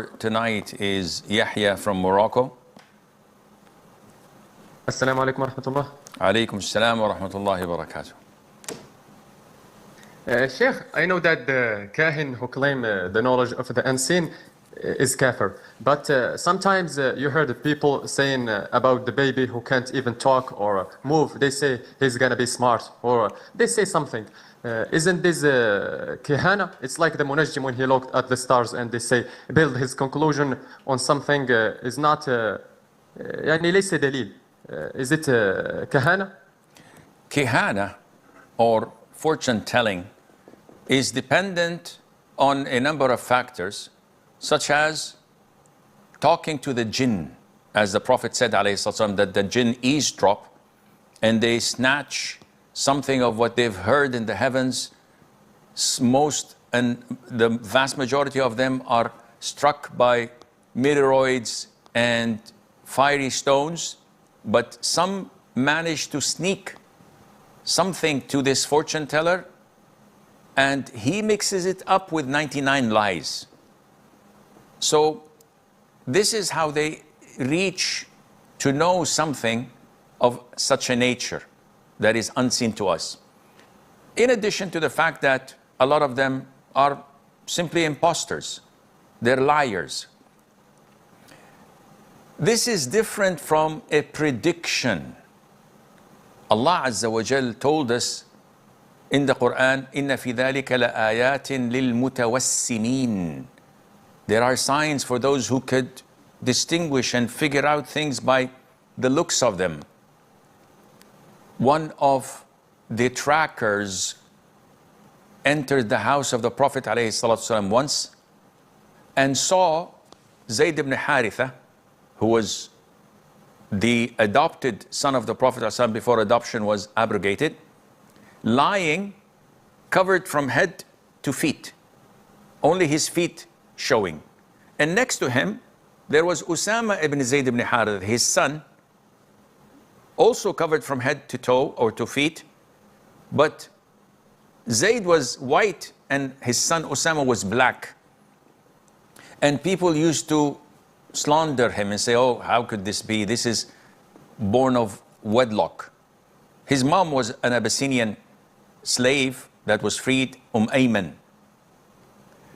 Tonight is Yahya from Morocco. Assalamu alaikum wa rahmatullah. Alaykum assalam wa rahmatullahi wa barakatuh. Sheikh, I know that the kahin who claim the knowledge of the unseen is kafir. But sometimes you heard people saying about the baby who can't even talk or move. They say he's gonna be smart, or they say something. Isn't this kihana? It's like the munajjim when he looked at the stars and they say build his conclusion on something is not يعني ليس دليل. Is it kahana? Kihana, or fortune telling, is dependent on a number of factors, such as talking to the jinn, as the Prophet said ﷺ, that the jinn eavesdrop and they snatch something of what they've heard in the heavens. Most and the vast majority of them are struck by meteoroids and fiery stones, but some manage to sneak something to this fortune teller and he mixes it up with 99 lies. So this is how they reach to know something of such a nature that is unseen to us. In addition to the fact that a lot of them are simply imposters, they're liars. This is different from a prediction. Allah Azza wa Jal told us in the Quran, إِنَّ فِي ذَلِكَ لَآيَاتٍ لِلْمُتَوَسِّمِينَ. There are signs for those who could distinguish and figure out things by the looks of them. One of the trackers entered the house of the Prophet ﷺ once and saw Zayd ibn Haritha, who was the adopted son of the Prophet ﷺ before adoption was abrogated, lying covered from head to feet, only his feet showing. And next to him, there was Usama ibn Zayd ibn Haritha, his son, also covered from head to toe or to feet, but Zayd was white and his son Usama was black. And people used to slander him and say, oh, how could this be? This is born of wedlock. His mom was an Abyssinian slave that was freed, Ayman.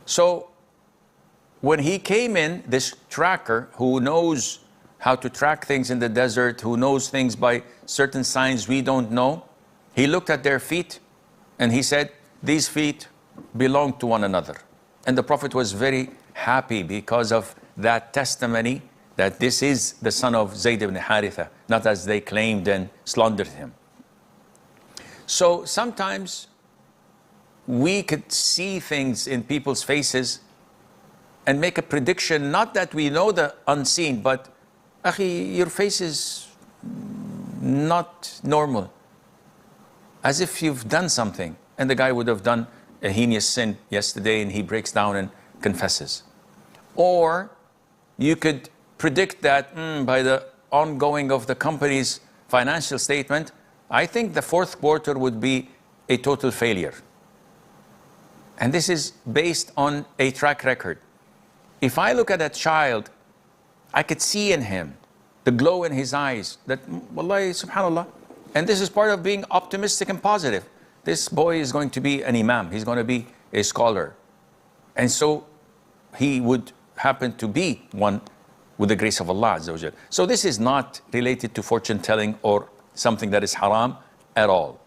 So when he came in, this tracker who knows how to track things in the desert, who knows things by certain signs we don't know, he looked at their feet and he said, these feet belong to one another. And the Prophet was very happy because of that testimony that this is the son of Zayd ibn Haritha, not as they claimed and slandered him. So sometimes we could see things in people's faces and make a prediction, not that we know the unseen, but Akhi, your face is not normal, as if you've done something. And the guy would have done a heinous sin yesterday and he breaks down and confesses. Or you could predict that by the ongoing of the company's financial statement, I think the fourth quarter would be a total failure. And this is based on a track record. If I look at a child, I could see in him the glow in his eyes, that, wallahi, subhanallah. And this is part of being optimistic and positive. This boy is going to be an imam. He's going to be a scholar. And so he would happen to be one with the grace of Allah Azza wa Jal. So this is not related to fortune telling or something that is haram at all.